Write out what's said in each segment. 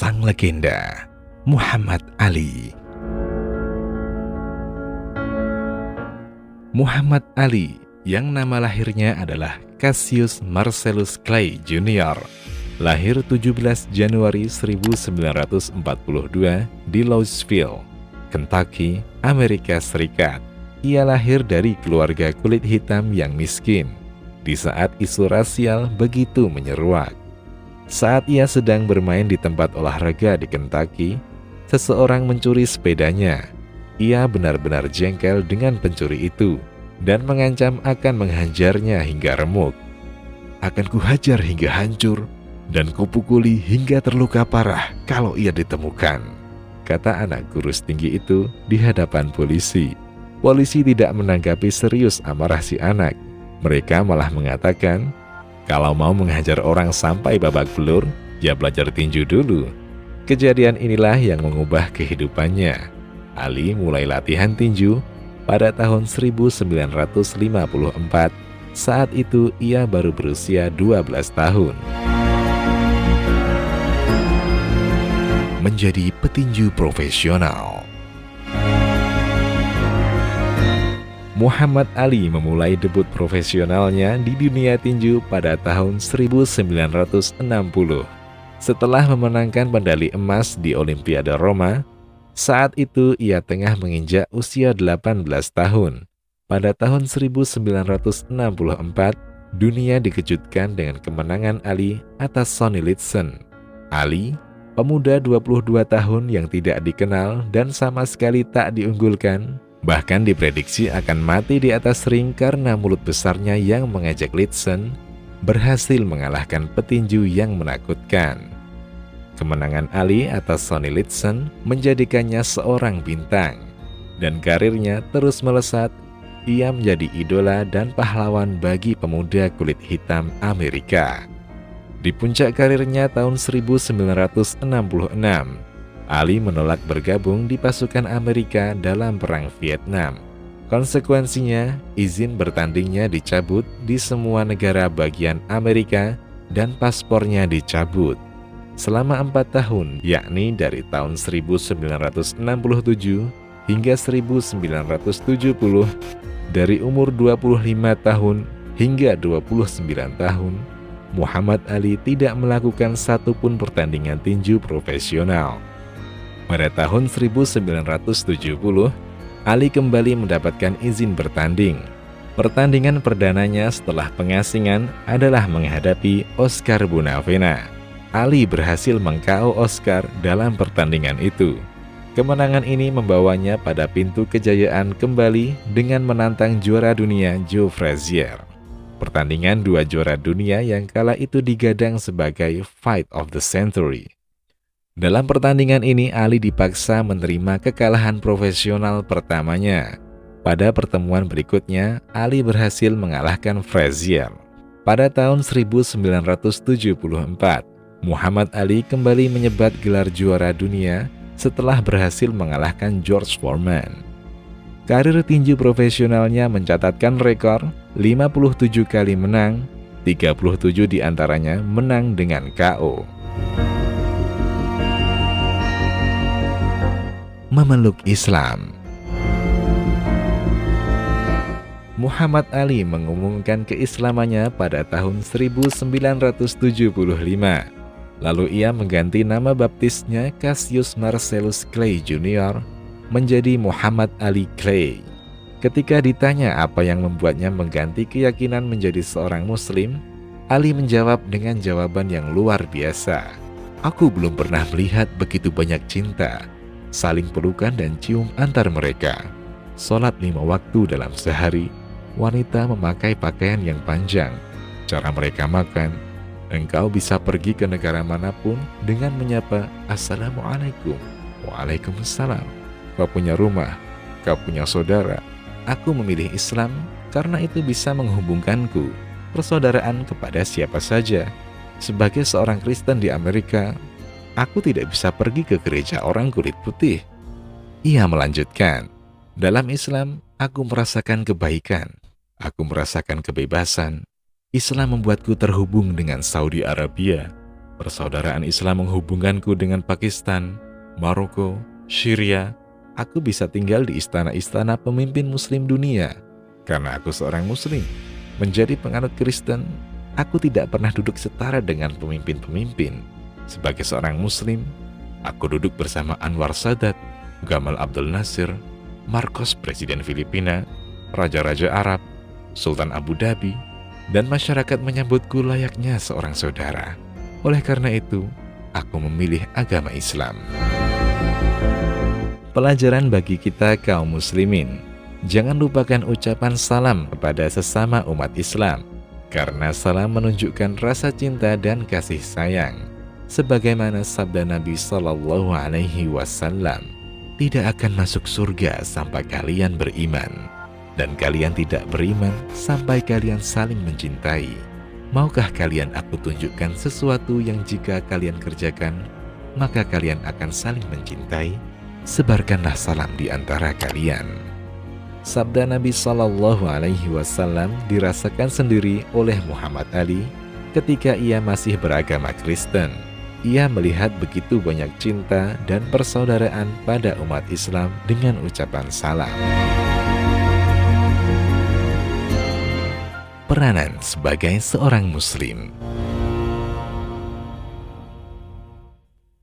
sang legenda Muhammad Ali. Muhammad Ali yang nama lahirnya adalah Cassius Marcellus Clay Jr. lahir 17 Januari 1942 di Louisville, Kentucky, Amerika Serikat. Ia lahir dari keluarga kulit hitam yang miskin di saat isu rasial begitu menyeruak. Saat ia sedang bermain di tempat olahraga di Kentucky, seseorang mencuri sepedanya. Ia benar-benar jengkel dengan pencuri itu dan mengancam akan menghajarnya hingga remuk. "Akan kuhajar hingga hancur dan kupukuli hingga terluka parah kalau ia ditemukan," kata anak kurus tinggi itu di hadapan polisi. Polisi tidak menanggapi serius amarah si anak. Mereka malah mengatakan, kalau mau menghajar orang sampai babak belur, ya belajar tinju dulu. Kejadian inilah yang mengubah kehidupannya. Ali mulai latihan tinju pada tahun 1954. Saat itu ia baru berusia 12 tahun. Menjadi petinju profesional. Muhammad Ali memulai debut profesionalnya di dunia tinju pada tahun 1960. Setelah memenangkan medali emas di Olimpiade Roma, saat itu ia tengah menginjak usia 18 tahun. Pada tahun 1964, dunia dikejutkan dengan kemenangan Ali atas Sonny Liston. Ali, pemuda 22 tahun yang tidak dikenal dan sama sekali tak diunggulkan, bahkan diprediksi akan mati di atas ring karena mulut besarnya yang mengejek Liston, berhasil mengalahkan petinju yang menakutkan. Kemenangan Ali atas Sonny Liston menjadikannya seorang bintang, dan karirnya terus melesat. Ia menjadi idola dan pahlawan bagi pemuda kulit hitam Amerika. Di puncak karirnya tahun 1966, Ali menolak bergabung di pasukan Amerika dalam Perang Vietnam. Konsekuensinya, izin bertandingnya dicabut di semua negara bagian Amerika dan paspornya dicabut. Selama 4 tahun, yakni dari tahun 1967 hingga 1970, dari umur 25 tahun hingga 29 tahun, Muhammad Ali tidak melakukan satupun pertandingan tinju profesional. Pada tahun 1970, Ali kembali mendapatkan izin bertanding. Pertandingan perdananya setelah pengasingan adalah menghadapi Oscar Bonavena. Ali berhasil meng-KO Oscar dalam pertandingan itu. Kemenangan ini membawanya pada pintu kejayaan kembali dengan menantang juara dunia Joe Frazier. Pertandingan dua juara dunia yang kala itu digadang sebagai Fight of the Century. Dalam pertandingan ini, Ali dipaksa menerima kekalahan profesional pertamanya. Pada pertemuan berikutnya, Ali berhasil mengalahkan Frazier. Pada tahun 1974, Muhammad Ali kembali menyebat gelar juara dunia setelah berhasil mengalahkan George Foreman. Karir tinju profesionalnya mencatatkan rekor 57 kali menang, 37 diantaranya menang dengan KO. Memeluk Islam. Muhammad Ali mengumumkan keislamannya pada tahun 1975. Lalu ia mengganti nama baptisnya Cassius Marcellus Clay Jr. menjadi Muhammad Ali Clay. Ketika ditanya apa yang membuatnya mengganti keyakinan menjadi seorang Muslim, Ali menjawab dengan jawaban yang luar biasa. "Aku belum pernah melihat begitu banyak cinta, saling pelukan dan cium antar mereka. Sholat 5 waktu dalam sehari, wanita memakai pakaian yang panjang, cara mereka makan. Engkau bisa pergi ke negara manapun dengan menyapa Assalamualaikum, Waalaikumsalam. Kau punya rumah, kau punya saudara. Aku memilih Islam karena itu bisa menghubungkanku persaudaraan kepada siapa saja. Sebagai seorang Kristen di Amerika, aku tidak bisa pergi ke gereja orang kulit putih." Ia melanjutkan, "Dalam Islam, aku merasakan kebaikan. Aku merasakan kebebasan. Islam membuatku terhubung dengan Saudi Arabia. Persaudaraan Islam menghubungkanku dengan Pakistan, Maroko, Syria. Aku bisa tinggal di istana-istana pemimpin muslim dunia karena aku seorang muslim. Menjadi penganut Kristen, aku tidak pernah duduk setara dengan pemimpin-pemimpin. Sebagai seorang muslim, aku duduk bersama Anwar Sadat, Gamal Abdel Nasir, Marcos Presiden Filipina, Raja-Raja Arab, Sultan Abu Dhabi, dan masyarakat menyambutku layaknya seorang saudara. Oleh karena itu, aku memilih agama Islam. Pelajaran bagi kita kaum muslimin, jangan lupakan ucapan salam kepada sesama umat Islam, karena salam menunjukkan rasa cinta dan kasih sayang. Sebagaimana sabda Nabi Shallallahu Alaihi Wasallam, tidak akan masuk surga sampai kalian beriman, dan kalian tidak beriman sampai kalian saling mencintai. Maukah kalian aku tunjukkan sesuatu yang jika kalian kerjakan, maka kalian akan saling mencintai? Sebarkanlah salam di antara kalian. Sabda Nabi Shallallahu Alaihi Wasallam dirasakan sendiri oleh Muhammad Ali ketika ia masih beragama Kristen. Ia melihat begitu banyak cinta dan persaudaraan pada umat Islam dengan ucapan salam. Peranan sebagai seorang muslim.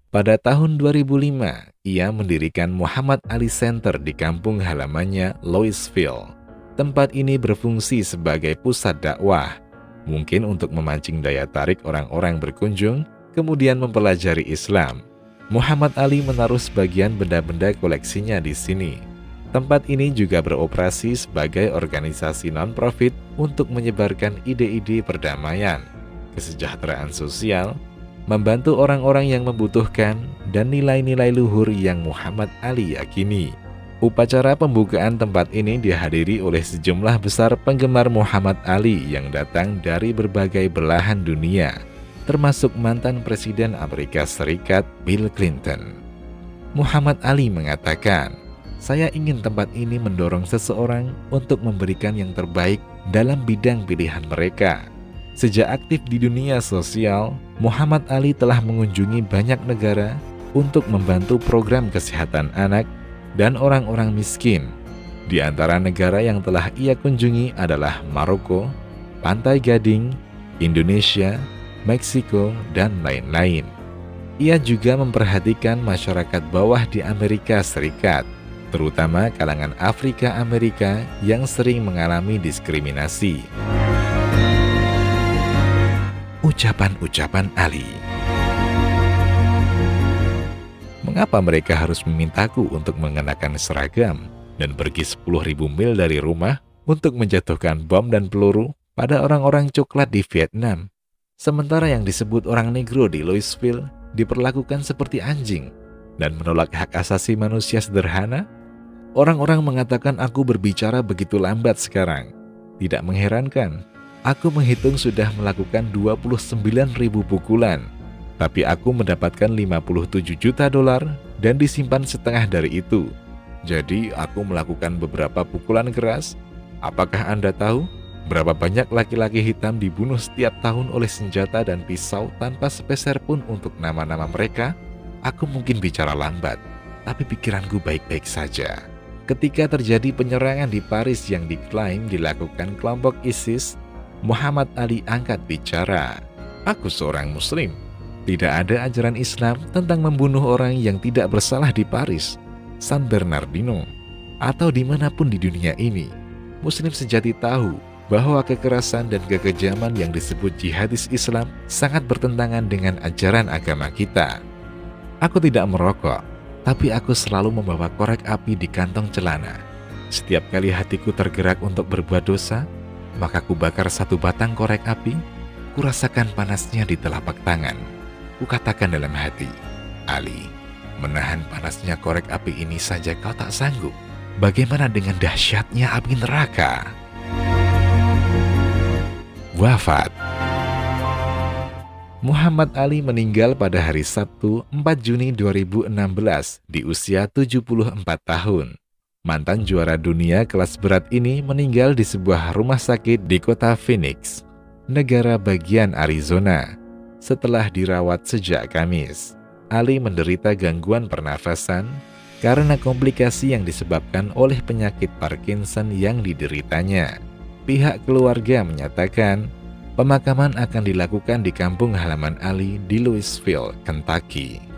Pada tahun 2005, ia mendirikan Muhammad Ali Center di kampung halamannya Louisville. Tempat ini berfungsi sebagai pusat dakwah, mungkin untuk memancing daya tarik orang-orang berkunjung, kemudian mempelajari Islam. Muhammad Ali menaruh sebagian benda-benda koleksinya di sini. Tempat ini juga beroperasi sebagai organisasi non-profit untuk menyebarkan ide-ide perdamaian, kesejahteraan sosial, membantu orang-orang yang membutuhkan, dan nilai-nilai luhur yang Muhammad Ali yakini. Upacara pembukaan tempat ini dihadiri oleh sejumlah besar penggemar Muhammad Ali yang datang dari berbagai belahan dunia, termasuk mantan Presiden Amerika Serikat Bill Clinton. Muhammad Ali mengatakan, "Saya ingin tempat ini mendorong seseorang untuk memberikan yang terbaik dalam bidang pilihan mereka." Sejak aktif di dunia sosial, Muhammad Ali telah mengunjungi banyak negara untuk membantu program kesehatan anak dan orang-orang miskin. Di antara negara yang telah ia kunjungi adalah Maroko, Pantai Gading, Indonesia, Meksiko, dan lain-lain. Ia juga memperhatikan masyarakat bawah di Amerika Serikat, terutama kalangan Afrika Amerika yang sering mengalami diskriminasi. Ucapan-ucapan Ali. Mengapa mereka harus memintaku untuk mengenakan seragam dan pergi 10.000 mil dari rumah untuk menjatuhkan bom dan peluru pada orang-orang coklat di Vietnam, sementara yang disebut orang negro di Louisville diperlakukan seperti anjing dan menolak hak asasi manusia sederhana? Orang-orang mengatakan aku berbicara begitu lambat sekarang. Tidak mengherankan. Aku menghitung sudah melakukan 29.000 pukulan, tapi aku mendapatkan 57 juta dolar dan disimpan setengah dari itu. Jadi aku melakukan beberapa pukulan keras. Apakah Anda tahu berapa banyak laki-laki hitam dibunuh setiap tahun oleh senjata dan pisau tanpa sepeser pun untuk nama-nama mereka? Aku mungkin bicara lambat, tapi pikiranku baik-baik saja. Ketika terjadi penyerangan di Paris yang diklaim dilakukan kelompok ISIS, Muhammad Ali angkat bicara, "Aku seorang muslim. Tidak ada ajaran Islam tentang membunuh orang yang tidak bersalah di Paris, San Bernardino, atau dimanapun di dunia ini. Muslim sejati tahu bahwa kekerasan dan kekejaman yang disebut jihadis Islam sangat bertentangan dengan ajaran agama kita. Aku tidak merokok, tapi aku selalu membawa korek api di kantong celana. Setiap kali hatiku tergerak untuk berbuat dosa, maka ku bakar satu batang korek api, ku rasakan panasnya di telapak tangan. Ku katakan dalam hati, Ali, menahan panasnya korek api ini saja kau tak sanggup. Bagaimana dengan dahsyatnya api neraka?" Wafat. Muhammad Ali meninggal pada hari Sabtu 4 Juni 2016 di usia 74 tahun. Mantan juara dunia kelas berat ini meninggal di sebuah rumah sakit di kota Phoenix, negara bagian Arizona. setelah dirawat sejak Kamis. Ali menderita gangguan pernafasan karena komplikasi yang disebabkan oleh penyakit Parkinson yang dideritanya. Pihak keluarga menyatakan pemakaman akan dilakukan di kampung halaman Ali di Louisville, Kentucky.